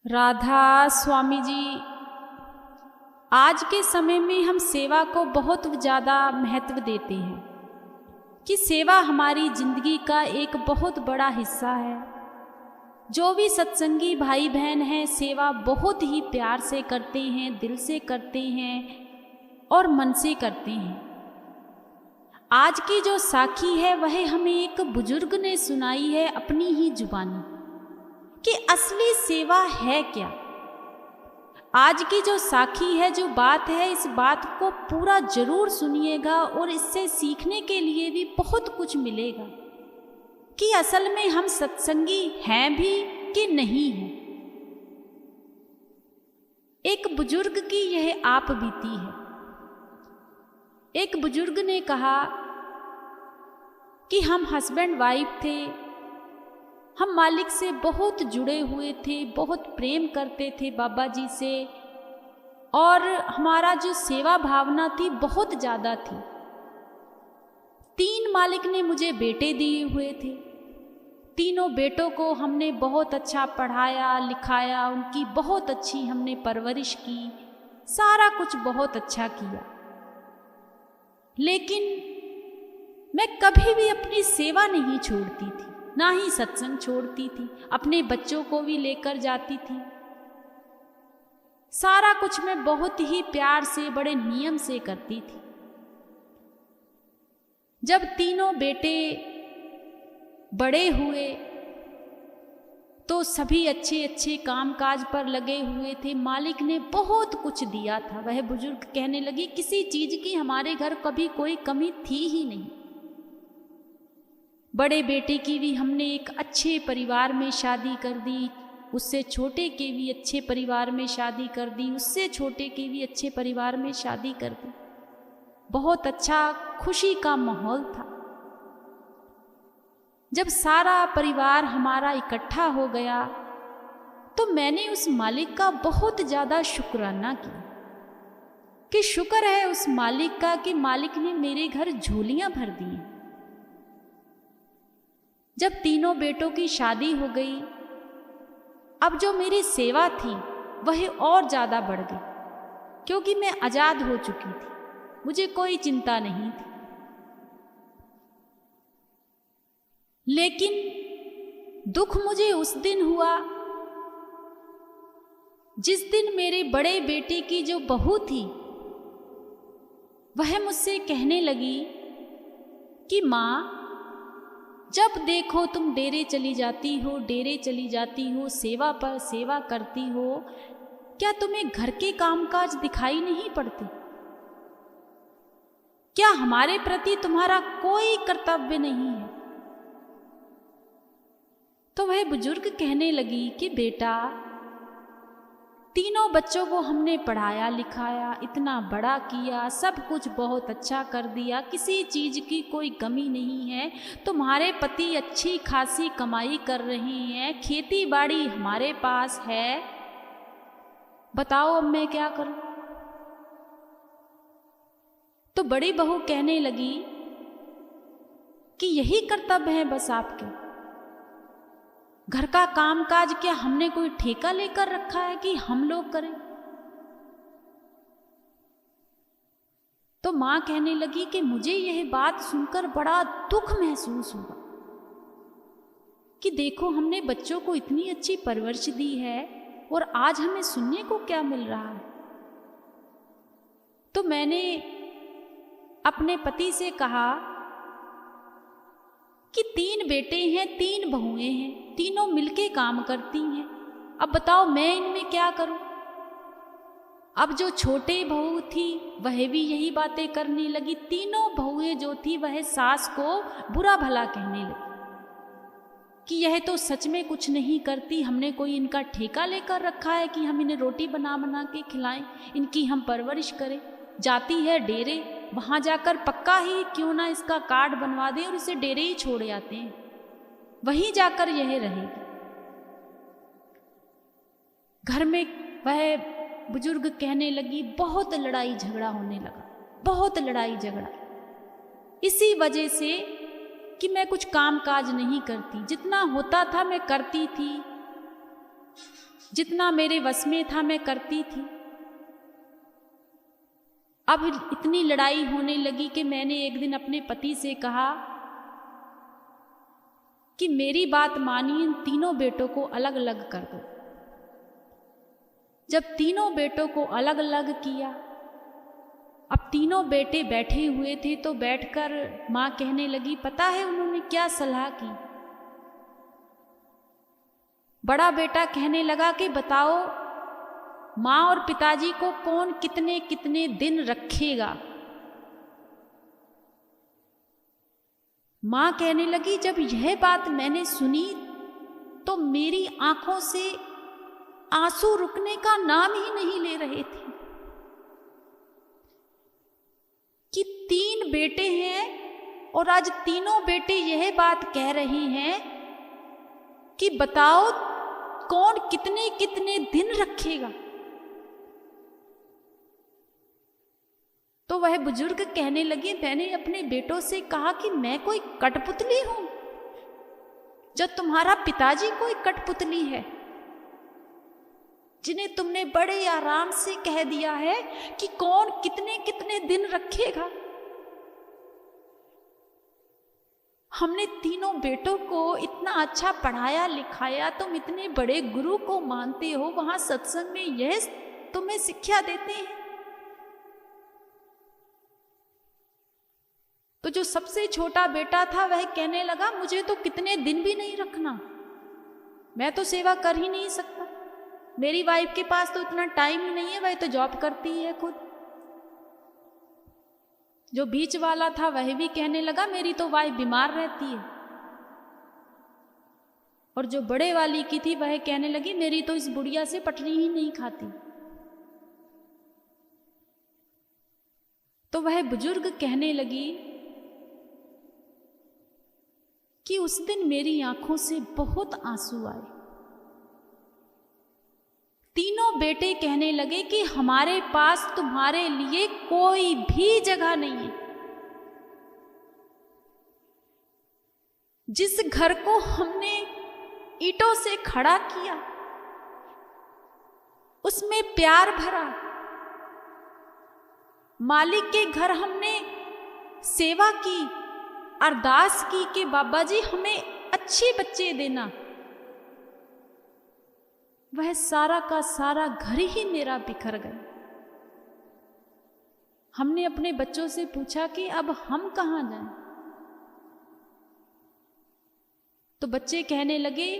राधा स्वामी जी, आज के समय में हम सेवा को बहुत ज़्यादा महत्व देते हैं कि सेवा हमारी ज़िंदगी का एक बहुत बड़ा हिस्सा है। जो भी सत्संगी भाई बहन हैं सेवा बहुत ही प्यार से करते हैं, दिल से करते हैं और मन से करते हैं। आज की जो साखी है वह हमें एक बुजुर्ग ने सुनाई है अपनी ही जुबानी कि असली सेवा है क्या। आज की जो साखी है, जो बात है, इस बात को पूरा जरूर सुनिएगा और इससे सीखने के लिए भी बहुत कुछ मिलेगा कि असल में हम सत्संगी हैं भी कि नहीं हैं। एक बुजुर्ग की यह आप बीती है। एक बुजुर्ग ने कहा कि हम हस्बैंड वाइफ थे, हम मालिक से बहुत जुड़े हुए थे, बहुत प्रेम करते थे बाबा जी से, और हमारा जो सेवा भावना थी बहुत ज़्यादा थी। 3 मालिक ने मुझे बेटे दिए हुए थे। तीनों बेटों को हमने बहुत अच्छा पढ़ाया लिखाया, उनकी बहुत अच्छी हमने परवरिश की, सारा कुछ बहुत अच्छा किया। लेकिन मैं कभी भी अपनी सेवा नहीं छोड़ती थी, ना ही सत्संग छोड़ती थी। अपने बच्चों को भी लेकर जाती थी। सारा कुछ मैं बहुत ही प्यार से, बड़े नियम से करती थी। जब तीनों बेटे बड़े हुए तो सभी अच्छे अच्छे कामकाज पर लगे हुए थे। मालिक ने बहुत कुछ दिया था। वह बुजुर्ग कहने लगी, किसी चीज की हमारे घर कभी कोई कमी थी ही नहीं। बड़े बेटे की भी हमने एक अच्छे परिवार में शादी कर दी, उससे छोटे के भी अच्छे परिवार में शादी कर दी, उससे छोटे के भी अच्छे परिवार में शादी कर दी। बहुत अच्छा खुशी का माहौल था। जब सारा परिवार हमारा इकट्ठा हो गया तो मैंने उस मालिक का बहुत ज़्यादा शुक्राना किया कि शुक्र है उस मालिक का कि मालिक ने मेरे घर झोलियां भर दी। जब तीनों बेटों की शादी हो गई, अब जो मेरी सेवा थी वह और ज़्यादा बढ़ गई, क्योंकि मैं आज़ाद हो चुकी थी, मुझे कोई चिंता नहीं थी। लेकिन दुख मुझे उस दिन हुआ जिस दिन मेरे बड़े बेटे की जो बहू थी वह मुझसे कहने लगी कि माँ, जब देखो तुम डेरे चली जाती हो, डेरे चली जाती हो, सेवा पर सेवा करती हो, क्या तुम्हें घर के कामकाज दिखाई नहीं पड़ते? क्या हमारे प्रति तुम्हारा कोई कर्तव्य नहीं है? तो वह बुजुर्ग कहने लगी कि बेटा, तीनों बच्चों को हमने पढ़ाया लिखाया, इतना बड़ा किया, सब कुछ बहुत अच्छा कर दिया, किसी चीज की कोई कमी नहीं है। तुम्हारे पति अच्छी खासी कमाई कर रहे हैं, खेती बाड़ी हमारे पास है, बताओ अब मैं क्या करूं? तो बड़ी बहू कहने लगी कि यही कर्तव्य है बस आपके। घर का कामकाज क्या हमने कोई ठेका लेकर रखा है कि हम लोग करें? तो मां कहने लगी कि मुझे यह बात सुनकर बड़ा दुख महसूस हुआ कि देखो, हमने बच्चों को इतनी अच्छी परवरिश दी है और आज हमें सुनने को क्या मिल रहा है। तो मैंने अपने पति से कहा कि 3 बेटे हैं, 3 बहुएं हैं, तीनों मिलके काम करती हैं, अब बताओ मैं इनमें क्या करूं? अब जो छोटे बहू थी वह भी यही बातें करने लगी। तीनों बहुएं जो थी वह सास को बुरा भला कहने लगी कि यह तो सच में कुछ नहीं करती, हमने कोई इनका ठेका लेकर रखा है कि हम इन्हें रोटी बना बना के खिलाएं, इनकी हम परवरिश करें। जाती है डेरे, वहां जाकर पक्का ही क्यों ना इसका कार्ड बनवा दें और इसे डेरे ही छोड़ आते हैं, वहीं जाकर यह रहेगी। घर में वह बुजुर्ग कहने लगी, बहुत लड़ाई झगड़ा होने लगा, बहुत लड़ाई झगड़ा, इसी वजह से कि मैं कुछ काम काज नहीं करती, जितना होता था मैं करती थी। जितना मेरे वश में था मैं करती थी। अब इतनी लड़ाई होने लगी कि मैंने एक दिन अपने पति से कहा कि मेरी बात मानिए, इन तीनों बेटों को अलग अलग कर दो। जब तीनों बेटों को अलग अलग किया, अब तीनों बेटे बैठे हुए थे तो बैठकर माँ कहने लगी, पता है उन्होंने क्या सलाह की? बड़ा बेटा कहने लगा कि बताओ माँ और पिताजी को कौन कितने कितने दिन रखेगा। माँ कहने लगी, जब यह बात मैंने सुनी तो मेरी आंखों से आंसू रुकने का नाम ही नहीं ले रहे थे कि 3 बेटे हैं और आज तीनों बेटे यह बात कह रहे हैं कि बताओ कौन कितने कितने दिन रखेगा। तो वह बुजुर्ग कहने लगे, मैंने अपने बेटों से कहा कि मैं कोई कठपुतली हूं, जब तुम्हारा पिताजी कोई कठपुतली है जिन्हें तुमने बड़े आराम से कह दिया है कि कौन कितने कितने दिन रखेगा। हमने तीनों बेटों को इतना अच्छा पढ़ाया लिखाया, तुम इतने बड़े गुरु को मानते हो, वहां सत्संग में यह तुम्हें शिक्षा देते हैं। तो जो सबसे छोटा बेटा था वह कहने लगा, मुझे तो कितने दिन भी नहीं रखना, मैं तो सेवा कर ही नहीं सकता, मेरी वाइफ के पास तो इतना टाइम ही नहीं है, वह तो जॉब करती है खुद। जो बीच वाला था वह भी कहने लगा, मेरी तो वाइफ बीमार रहती है। और जो बड़े वाली की थी वह कहने लगी, मेरी तो इस बुढ़िया से पटरी ही नहीं खाती। तो वह बुजुर्ग कहने लगी कि उस दिन मेरी आंखों से बहुत आंसू आए। तीनों बेटे कहने लगे कि हमारे पास तुम्हारे लिए कोई भी जगह नहीं है। जिस घर को हमने ईंटों से खड़ा किया, उसमें प्यार भरा, मालिक के घर हमने सेवा की, अरदास की कि बाबा जी हमें अच्छे बच्चे देना, वह सारा का सारा घर ही मेरा बिखर गया। हमने अपने बच्चों से पूछा कि अब हम कहां जाएं? तो बच्चे कहने लगे,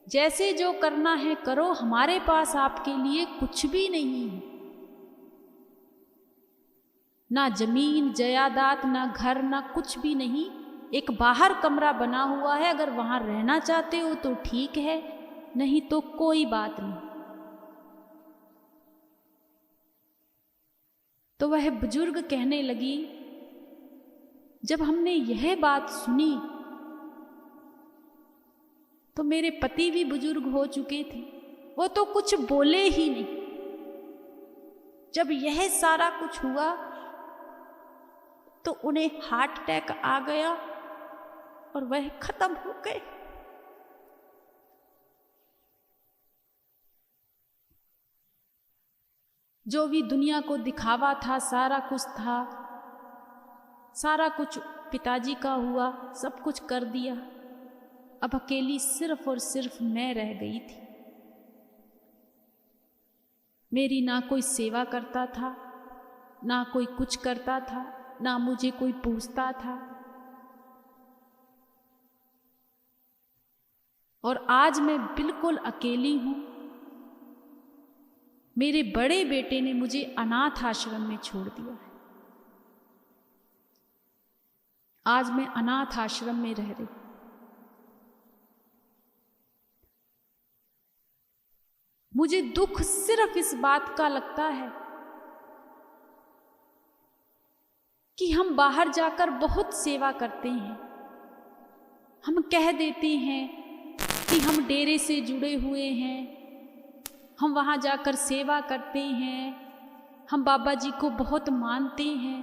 जैसे जो करना है करो, हमारे पास आपके लिए कुछ भी नहीं है, ना जमीन जायदाद, ना घर, ना कुछ भी नहीं। एक बाहर कमरा बना हुआ है, अगर वहां रहना चाहते हो तो ठीक है, नहीं तो कोई बात नहीं। तो वह बुजुर्ग कहने लगी, जब हमने यह बात सुनी तो मेरे पति भी बुजुर्ग हो चुके थे, वो तो कुछ बोले ही नहीं। जब यह सारा कुछ हुआ तो उन्हें हार्ट अटैक आ गया और वह खत्म हो गए। जो भी दुनिया को दिखावा था, सारा कुछ था, सारा कुछ पिताजी का हुआ, सब कुछ कर दिया। अब अकेली सिर्फ और सिर्फ मैं रह गई थी। मेरी ना कोई सेवा करता था, ना कोई कुछ करता था, ना मुझे कोई पूछता था। और आज मैं बिल्कुल अकेली हूं। मेरे बड़े बेटे ने मुझे अनाथ आश्रम में छोड़ दिया है। आज मैं अनाथ आश्रम में रह रही। मुझे दुख सिर्फ इस बात का लगता है कि हम बाहर जाकर बहुत सेवा करते हैं। हम कह देते हैं कि हम डेरे से जुड़े हुए हैं, हम वहाँ जाकर सेवा करते हैं, हम बाबा जी को बहुत मानते हैं।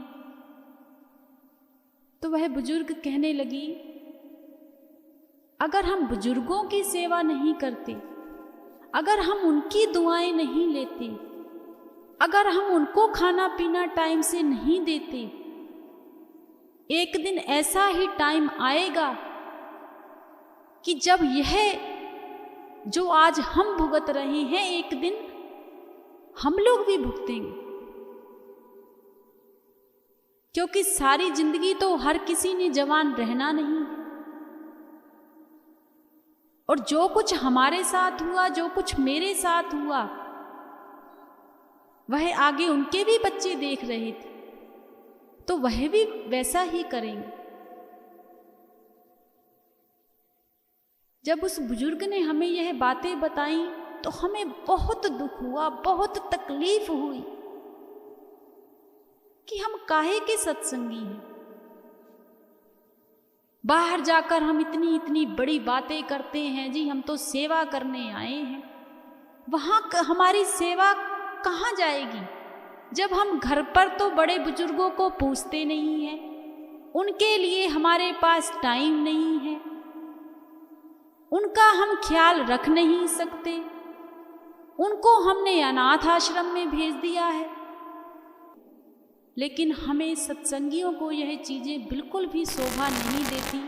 तो वह बुजुर्ग कहने लगी, अगर हम बुजुर्गों की सेवा नहीं करते अगर हम उनकी दुआएं नहीं लेते, अगर हम उनको खाना पीना टाइम से नहीं देते, एक दिन ऐसा ही टाइम आएगा कि जब यह जो आज हम भुगत रहे हैं, एक दिन हम लोग भी भुगतेंगे। क्योंकि सारी जिंदगी तो हर किसी ने जवान रहना नहीं, और जो कुछ हमारे साथ हुआ, जो कुछ मेरे साथ हुआ, वह आगे उनके भी बच्चे देख रहे थे, तो वह भी वैसा ही करेंगे। जब उस बुजुर्ग ने हमें यह बातें बताई तो हमें बहुत दुख हुआ, बहुत तकलीफ हुई कि हम काहे के सत्संगी हैं। बाहर जाकर हम इतनी इतनी बड़ी बातें करते हैं, जी हम तो सेवा करने आए हैं। वहां हमारी सेवा कहाँ जाएगी जब हम घर पर तो बड़े बुजुर्गों को पूछते नहीं हैं, उनके लिए हमारे पास टाइम नहीं है, उनका हम ख्याल रख नहीं सकते, उनको हमने अनाथ आश्रम में भेज दिया है। लेकिन हमें सत्संगियों को यह चीज़ें बिल्कुल भी शोभा नहीं देती,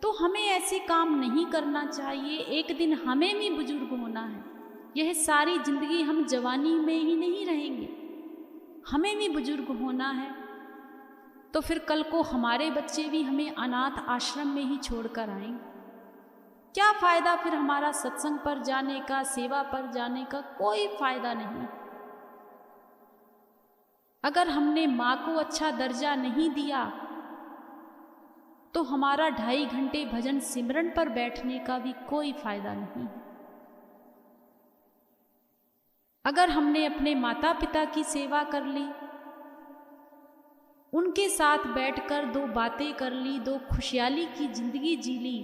तो हमें ऐसे काम नहीं करना चाहिए। एक दिन हमें भी बुजुर्ग होना है, यह सारी जिंदगी हम जवानी में ही नहीं रहेंगे, हमें भी बुजुर्ग होना है। तो फिर कल को हमारे बच्चे भी हमें अनाथ आश्रम में ही छोड़कर आएंगे। क्या फ़ायदा फिर हमारा सत्संग पर जाने का, सेवा पर जाने का? कोई फ़ायदा नहीं। अगर हमने माँ को अच्छा दर्जा नहीं दिया तो हमारा 2.5 घंटे भजन सिमरन पर बैठने का भी कोई फ़ायदा नहीं। अगर हमने अपने माता पिता की सेवा कर ली, उनके साथ बैठकर 2 बातें कर ली, 2 खुशहाली की जिंदगी जी ली,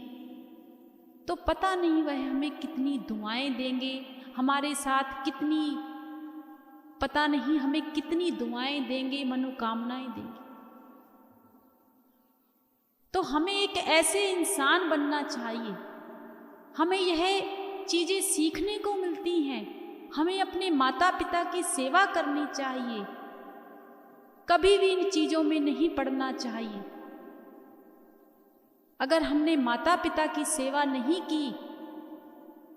तो पता नहीं वह हमें कितनी दुआएं देंगे, हमारे साथ कितनी, पता नहीं हमें कितनी दुआएं देंगे, मनोकामनाएं देंगे। तो हमें एक ऐसे इंसान बनना चाहिए। हमें यह चीज़ें सीखने को मिलती हैं। हमें अपने माता पिता की सेवा करनी चाहिए, कभी भी इन चीज़ों में नहीं पड़ना चाहिए। अगर हमने माता पिता की सेवा नहीं की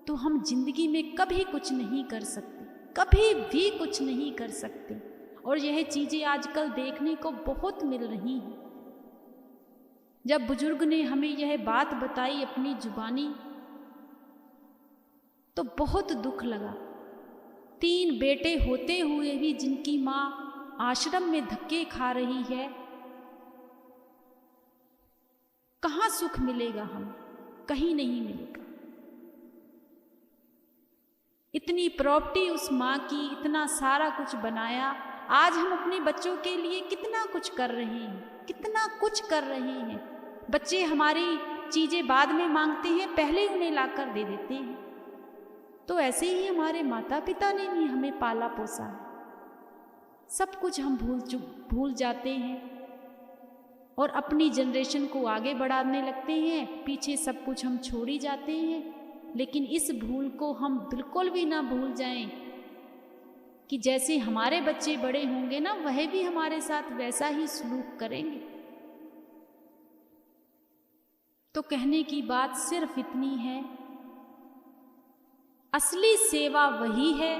तो हम जिंदगी में कभी कुछ नहीं कर सकते, कभी भी कुछ नहीं कर सकते। और यह चीज़ें आजकल देखने को बहुत मिल रही हैं। जब बुजुर्ग ने हमें यह बात बताई अपनी जुबानी, तो बहुत दुख लगा। 3 बेटे होते हुए भी जिनकी माँ आश्रम में धक्के खा रही है, कहाँ सुख मिलेगा हमें? कहीं नहीं मिलेगा। इतनी प्रॉपर्टी उस माँ की, इतना सारा कुछ बनाया, आज हम अपने बच्चों के लिए कितना कुछ कर रहे हैं, कितना कुछ कर रहे हैं। बच्चे हमारी चीज़ें बाद में मांगते हैं, पहले उन्हें लाकर दे देते हैं। तो ऐसे ही हमारे माता पिता ने भी हमें पाला पोसा है। सब कुछ हम भूल जाते हैं और अपनी जनरेशन को आगे बढ़ाने लगते हैं, पीछे सब कुछ हम छोड़ ही जाते हैं। लेकिन इस भूल को हम बिल्कुल भी ना भूल जाएं कि जैसे हमारे बच्चे बड़े होंगे ना, वह भी हमारे साथ वैसा ही सलूक करेंगे। तो कहने की बात सिर्फ इतनी है, असली सेवा वही है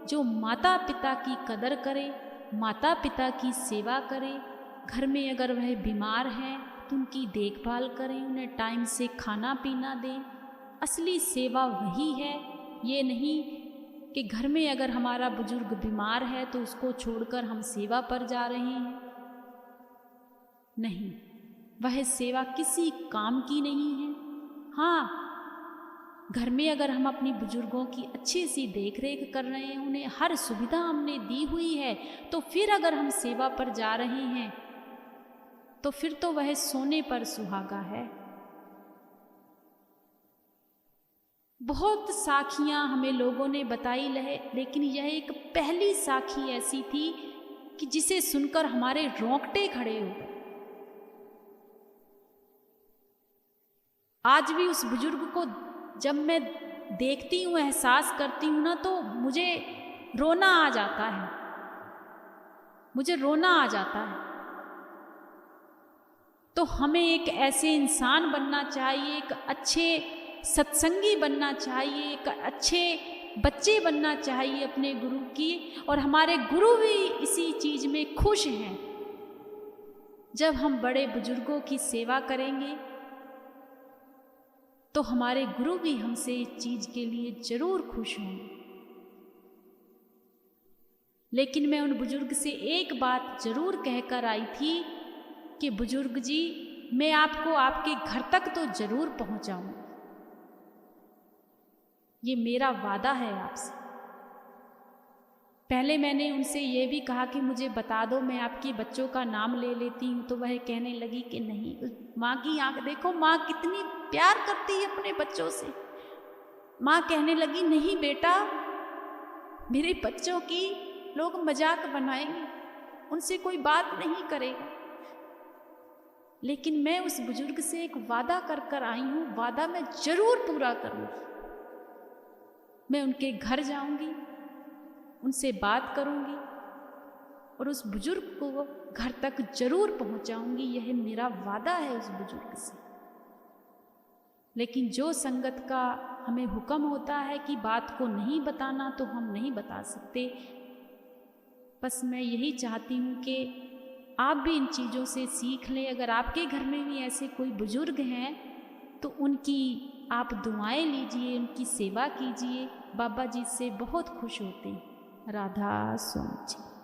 जो माता पिता की कदर करे, माता पिता की सेवा करे। घर में अगर वह बीमार हैं तो उनकी देखभाल करें, उन्हें टाइम से खाना पीना दें। असली सेवा वही है। ये नहीं कि घर में अगर हमारा बुजुर्ग बीमार है तो उसको छोड़कर हम सेवा पर जा रहे हैं। नहीं, वह सेवा किसी काम की नहीं है। हाँ, घर में अगर हम अपनी बुजुर्गों की अच्छी सी देख रेख कर रहे हैं, उन्हें हर सुविधा हमने दी हुई है, तो फिर अगर हम सेवा पर जा रहे हैं तो फिर तो वह सोने पर सुहागा है। बहुत साखियां हमें लोगों ने बताई लेकिन यह एक पहली साखी ऐसी थी कि जिसे सुनकर हमारे रोंगटे खड़े हो गए। आज भी उस बुजुर्ग को जब मैं देखती हूँ, एहसास करती हूँ ना, तो मुझे रोना आ जाता है, मुझे रोना आ जाता है। तो हमें एक ऐसे इंसान बनना चाहिए, एक अच्छे सत्संगी बनना चाहिए, एक अच्छे बच्चे बनना चाहिए अपने गुरु की। और हमारे गुरु भी इसी चीज में खुश हैं। जब हम बड़े बुजुर्गों की सेवा करेंगे तो हमारे गुरु भी हमसे इस चीज के लिए जरूर खुश होंगे। लेकिन मैं उन बुजुर्ग से एक बात जरूर कहकर आई थी कि बुजुर्ग जी, मैं आपको आपके घर तक तो जरूर पहुंचाऊं, ये मेरा वादा है आपसे। पहले मैंने उनसे ये भी कहा कि मुझे बता दो, मैं आपके बच्चों का नाम ले लेती हूँ। तो वह कहने लगी कि नहीं। माँ की आंख देखो, माँ कितनी प्यार करती है अपने बच्चों से। माँ कहने लगी, नहीं बेटा, मेरे बच्चों की लोग मजाक बनाएंगे, उनसे कोई बात नहीं करेगा। लेकिन मैं उस बुजुर्ग से एक वादा कर आई हूँ, वादा मैं जरूर पूरा करूँगी। मैं उनके घर जाऊंगी, उनसे बात करूंगी और उस बुजुर्ग को घर तक जरूर पहुंचाऊंगी। यह मेरा वादा है उस बुजुर्ग से। लेकिन जो संगत का हमें हुक्म होता है कि बात को नहीं बताना, तो हम नहीं बता सकते। बस मैं यही चाहती हूँ कि आप भी इन चीज़ों से सीख लें। अगर आपके घर में भी ऐसे कोई बुजुर्ग हैं तो उनकी आप दुआएं लीजिए, उनकी सेवा कीजिए। बाबा जी से बहुत खुश होते हैं। राधा स्वामी जी।